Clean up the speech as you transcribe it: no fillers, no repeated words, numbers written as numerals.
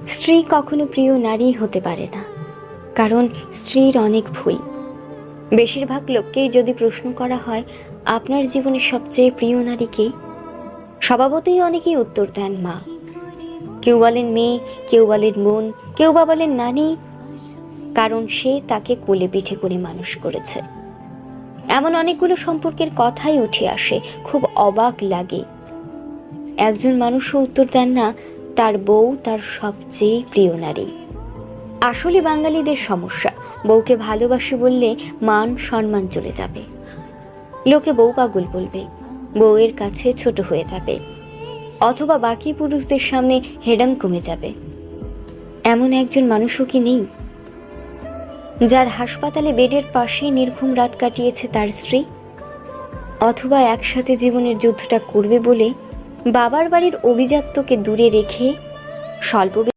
স্ত্রী কখনো প্রিয় নারী হতে পারে না, কারণ স্ত্রীর অনেক ভুল। বেশিরভাগ লোককেই যদি প্রশ্ন করা হয় আপনার জীবনের সবচেয়ে প্রিয় নারী কে, স্বভাবতই অনেকেই উত্তর দেন মা। কেউ বলেন মেয়ে, কেউ বলেন বোন, কেউ বা বলেন নানি, কারণ সে তাকে কোলে পিঠে করে মানুষ করেছে। এমন অনেকগুলো সম্পর্কের কথাই উঠে আসে, খুব অবাক লাগে। একজন মানুষও উত্তর দেন না তার বউ তার সবচেয়ে প্রিয় নারী। আসলে বাঙালিদের সমস্যা, বউকে ভালোবাসি বললে মান সম্মান চলে যাবে, লোকে বউ পাগল বলবে, বউয়ের কাছে ছোট হয়ে যাবে, অথবা বাকি পুরুষদের সামনে হেডাম কমে যাবে। এমন একজন মানুষও কি নেই যার হাসপাতালে বেডের পাশে নির্ঘুম রাত কাটিয়েছে তার স্ত্রী, অথবা একসাথে জীবনের যুদ্ধটা করবে বলে বাবার বাড়ির অভিজাত্যকে দূরে রেখে স্বল্প